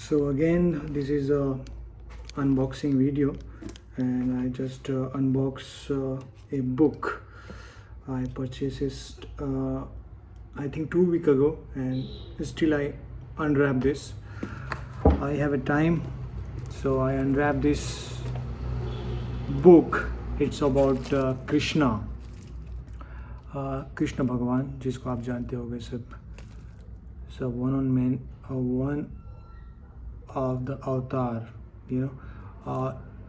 So again, this is a unboxing video, and I just unbox a book. I purchased it I think 2 weeks ago, and still I unwrap this. I have a time, so I unwrap this book. It's about Krishna. Krishna भगवान, जिसको आप जानते होंगे सब one of the avatar,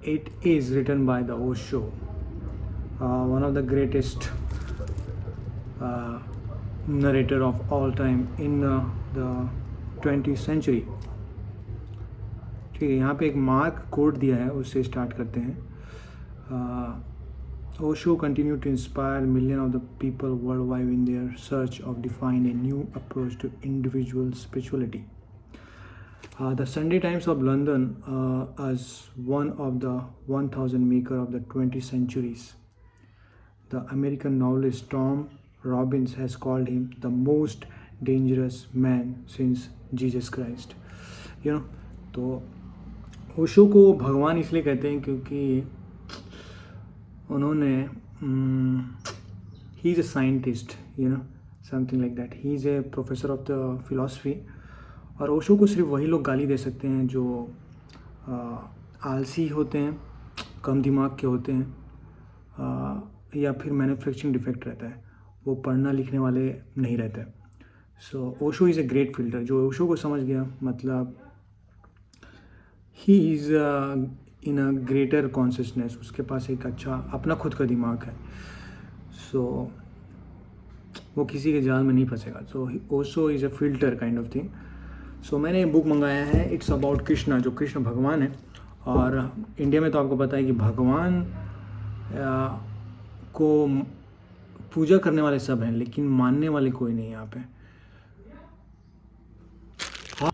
it is written by the Osho, one of the greatest narrator of all time in the 20th century. ठीक है, यहाँ पे एक मार्क कोट दिया है, उससे स्टार्ट करते हैं. Osho continued to inspire millions of the people worldwide in their search of defining a new approach to individual spirituality. The Sunday Times of London, as one of the 1,000 makers of the 20th centuries, the American novelist Tom Robbins has called him the most dangerous man since Jesus Christ. तो ओशो को भगवान इसलिए कहते हैं क्योंकि उन्होंने he is a scientist, something like that. He is A professor of the philosophy. और ओशो को सिर्फ वही लोग गाली दे सकते हैं जो आलसी होते हैं, कम दिमाग के होते हैं, या फिर मैन्युफैक्चरिंग डिफेक्ट रहता है, वो पढ़ना लिखने वाले नहीं रहते. So Osho is a great filter. जो ओशो को समझ गया, मतलब ही is in a greater consciousness, उसके पास एक अच्छा अपना खुद का दिमाग है. सो वो किसी के जाल में नहीं फंसेगा. So Osho is a filter kind of thing. So मैंने बुक मंगाया है. इट्स अबाउट कृष्णा, जो कृष्ण भगवान है. और इंडिया में तो आपको पता है कि भगवान को पूजा करने वाले सब हैं, लेकिन मानने वाले कोई नहीं यहाँ पे.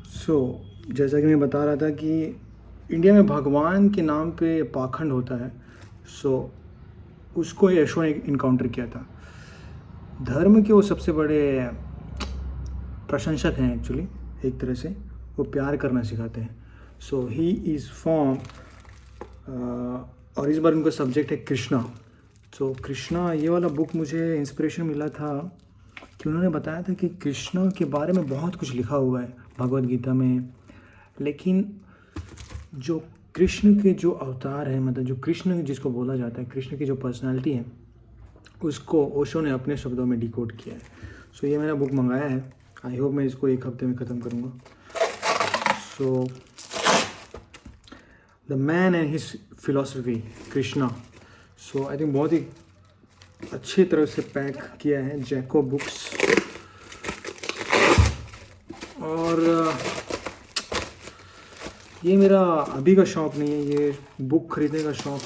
सो जैसा कि मैं बता रहा था कि इंडिया में भगवान के नाम पे पाखंड होता है. सो उसको यशो ने इनकाउंटर किया था. धर्म के वो सबसे बड़े प्रशंसक हैं एक्चुअली. एक तरह से वो प्यार करना सिखाते हैं. सो ही इज़ फ्रॉम और इस बार उनका सब्जेक्ट है कृष्णा. सो कृष्णा, ये वाला बुक मुझे इंस्पिरेशन मिला था कि उन्होंने बताया था कि कृष्णा के बारे में बहुत कुछ लिखा हुआ है भगवद गीता में, लेकिन जो कृष्ण के जो अवतार हैं, मतलब जो कृष्ण जिसको बोला जाता है, कृष्ण की जो पर्सनालिटी है, उसको ओशो ने अपने शब्दों में डिकोड किया है. सो ये मैंने बुक मंगाया है. आई होप मैं इसको 1 हफ्ते में ख़त्म करूँगा. So the man and his philosophy, Krishna. So I think बहुत ही अच्छी तरह से पैक किया है जैको बुक्स. और ये मेरा अभी का शौक़ नहीं है, ये बुक ख़रीदने का शौक़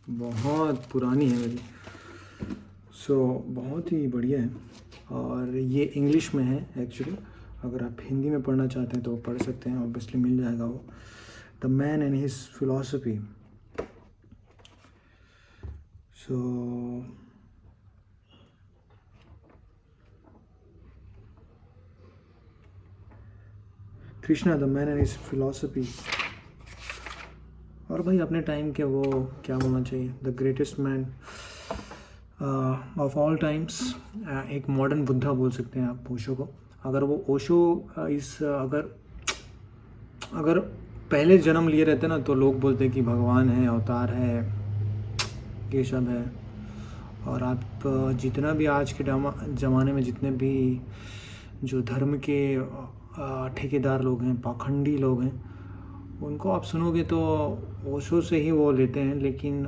बहुत पुरानी है मेरी. सो बहुत ही बढ़िया है. और ये इंग्लिश में है एक्चुअली. अगर आप हिंदी में पढ़ना चाहते हैं तो पढ़ सकते हैं, ऑब्वियसली मिल जाएगा वो. The man and his philosophy. So Krishna, the man and his philosophy. और भाई अपने टाइम के वो क्या बोलना चाहिए, the greatest man of all times. एक मॉडर्न बुद्धा बोल सकते हैं आप ओशो को. अगर वो ओशो अगर पहले जन्म लिए रहते ना, तो लोग बोलते कि भगवान है, अवतार है, ये सब है. और आप जितना भी आज के ज़माने में जितने भी जो धर्म के ठेकेदार लोग हैं, पाखंडी लोग हैं, उनको आप सुनोगे तो ओशो से ही वो लेते हैं. लेकिन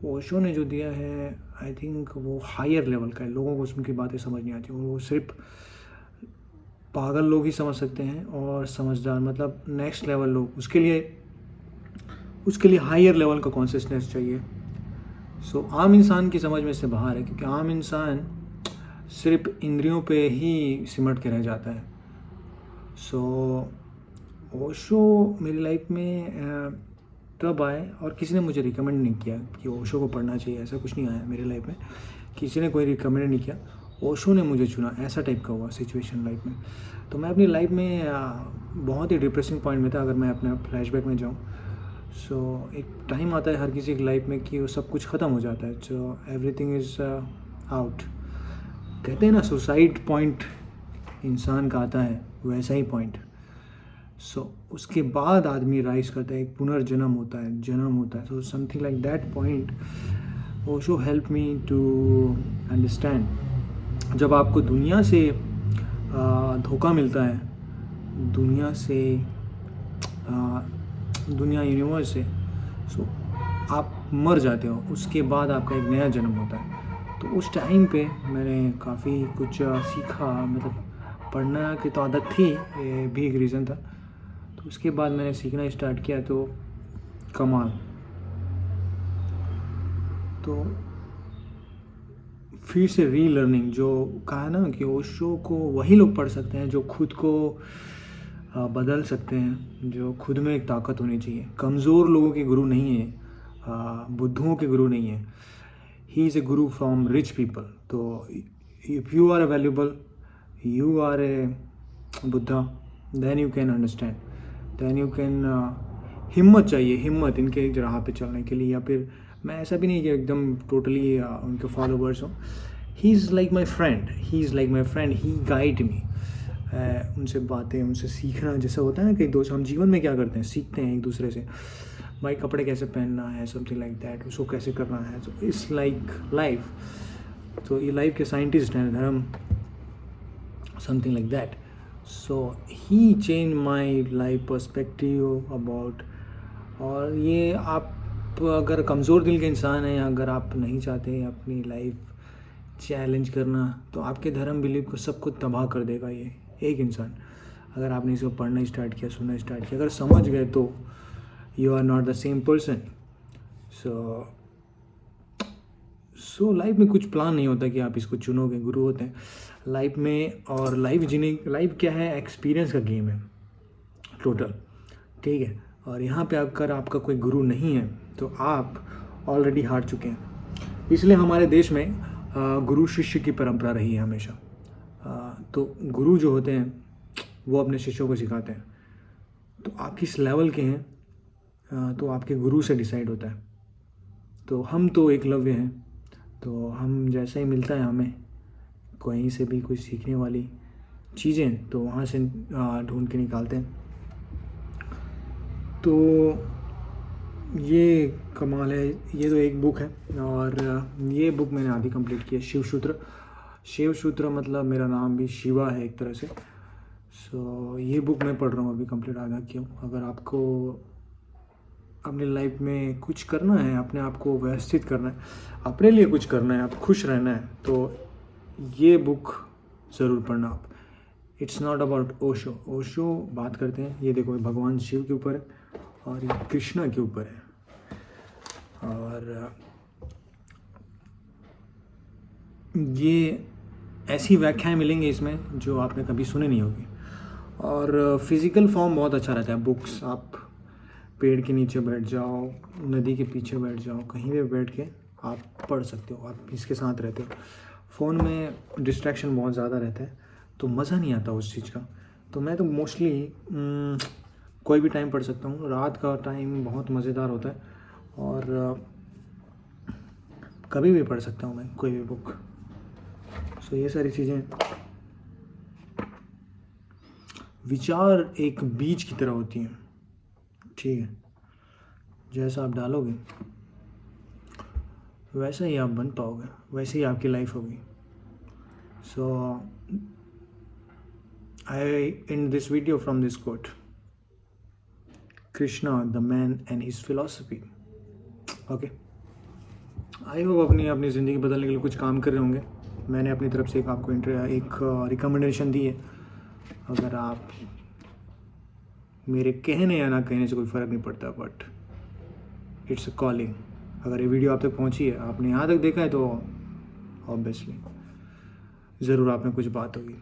ओशो ने जो दिया है, आई थिंक वो हायर लेवल का है. लोगों को उनकी बातें समझ नहीं आती. वो सिर्फ पागल लोग ही समझ सकते हैं, और समझदार मतलब नेक्स्ट लेवल लोग, उसके लिए हायर लेवल का कॉन्शियसनेस चाहिए. सो आम इंसान की समझ में से बाहर है, क्योंकि आम इंसान सिर्फ इंद्रियों पे ही सिमट के रह जाता है. सो ओशो मेरी लाइफ में तब आए, और किसी ने मुझे रिकमेंड नहीं किया कि ओशो को पढ़ना चाहिए, ऐसा कुछ नहीं आया मेरे लाइफ में. किसी ने कोई रिकमेंड नहीं किया, ओशो ने मुझे चुना, ऐसा टाइप का हुआ सिचुएशन लाइफ में. तो मैं अपनी लाइफ में बहुत ही डिप्रेसिंग पॉइंट में था अगर मैं अपने फ्लैशबैक में जाऊँ। सो एक टाइम आता है हर किसी की लाइफ में कि वो सब कुछ ख़त्म हो जाता है, सो एवरीथिंग इज़ आउट। कहते हैं ना सुसाइड पॉइंट इंसान का आता है, वैसा ही पॉइंट। सो उसके बाद आदमी राइज करता है, एक पुनर्जन्म होता है, जन्म होता है। So something like that point Osho help me to understand. जब आपको दुनिया से धोखा मिलता है, दुनिया से दुनिया यूनिवर्स से, सो आप मर जाते हो, उसके बाद आपका एक नया जन्म होता है। तो उस टाइम पे मैंने काफ़ी कुछ सीखा, मतलब पढ़ना की तो आदत थी, ये भी एक रीज़न था। तो उसके बाद मैंने सीखना स्टार्ट किया, तो कमाल। तो फिर से रीलर्निंग, जो कहा ना कि ओशो को वही लोग पढ़ सकते हैं जो खुद को बदल सकते हैं, जो खुद में एक ताकत होनी चाहिए। कमज़ोर लोगों के गुरु नहीं है, बुद्धुओं के गुरु नहीं है। ही is a guru from rich people. तो if you are a valuable, you are a Buddha, then you can understand, then you can हिम्मत चाहिए, हिम्मत इनके राह पे चलने के लिए। या फिर मैं ऐसा भी नहीं कि एकदम टोटली उनके फॉलोवर्स हूँ। He is like my friend, he is like my friend, he guide me. उनसे बातें, उनसे सीखना, जैसा होता है ना कि दोस्त, हम जीवन में क्या करते हैं, सीखते हैं एक दूसरे से। भाई कपड़े कैसे पहनना है, समथिंग लाइक दैट, उसको कैसे करना है। तो इट्स लाइक लाइफ। तो ये लाइफ के साइंटिस्ट हैं धर्म, something like that. So he change my life perspective about. और ये आप अगर कमज़ोर दिल के इंसान हैं, अगर आप नहीं चाहते अपनी लाइफ चैलेंज करना, तो आपके धर्म बिलीव को सबको तबाह कर देगा ये एक इंसान। अगर आपने इसको पढ़ना स्टार्ट किया, सुनना स्टार्ट किया, अगर समझ गए, तो you are not the same person. So life में कुछ प्लान नहीं होता कि आप इसको चुनोगे, गुरु होते हैं लाइफ में। और लाइफ क्या है, एक्सपीरियंस का गेम है टोटल, ठीक है। और यहाँ पे अगर आपका कोई गुरु नहीं है, तो आप ऑलरेडी हार चुके हैं। इसलिए हमारे देश में गुरु शिष्य की परंपरा रही है हमेशा। तो गुरु जो होते हैं वो अपने शिष्यों को सिखाते हैं। तो आप किस लेवल के हैं तो आपके गुरु से डिसाइड होता है। तो हम तो एकलव्य हैं, तो हम जैसा ही मिलता है हमें कहीं से भी कुछ सीखने वाली चीज़ें, तो वहाँ से ढूंढ के निकालते हैं। तो ये कमाल है। ये तो एक बुक है, और ये बुक मैंने आधी कंप्लीट की है, शिव सूत्र मतलब मेरा नाम भी शिवा है एक तरह से। सो ये बुक मैं पढ़ रहा हूँ अभी, कंप्लीट आधा किया हूँ। अगर आपको अपनी लाइफ में कुछ करना है, अपने आप को व्यवस्थित करना है, अपने लिए कुछ करना है, आप खुश रहना है, तो ये बुक ज़रूर पढ़ना आप। It's not about Osho. Osho बात करते हैं, ये देखो भगवान शिव के ऊपर है और ये कृष्णा के ऊपर है। और ये ऐसी व्याख्याएं मिलेंगी इसमें जो आपने कभी सुनी नहीं होगी। और फिज़िकल फॉर्म बहुत अच्छा रहता है। बुक्स, आप पेड़ के नीचे बैठ जाओ, नदी के पीछे बैठ जाओ, कहीं भी बैठ के आप पढ़ सकते हो, आप इसके साथ रहते हो। फ़ोन में डिस्ट्रैक्शन बहुत ज़्यादा रहता है, तो मज़ा नहीं आता उस चीज़ का। तो मैं तो मोस्टली कोई भी टाइम पढ़ सकता हूँ। रात का टाइम बहुत मज़ेदार होता है, और कभी भी पढ़ सकता हूँ मैं कोई भी बुक। सो ये सारी चीज़ें, विचार एक बीज की तरह होती हैं, ठीक है। जैसा आप डालोगे वैसा ही आप बन पाओगे, वैसे ही आपकी लाइफ होगी। So I end this video from this quote, Krishna the man and his philosophy. Okay, I hope अपनी ज़िंदगी बदलने के लिए कुछ काम कर रहे होंगे। मैंने अपनी तरफ से आपको एक रिकमेंडेशन दी है। अगर आप, मेरे कहने या ना कहने से कोई फ़र्क नहीं पड़ता, बट इट्स अ कॉलिंग। अगर ये वीडियो आप तक पहुंची है, आपने यहाँ तक देखा है, तो ऑब्वियसली ज़रूर आप में कुछ बात होगी।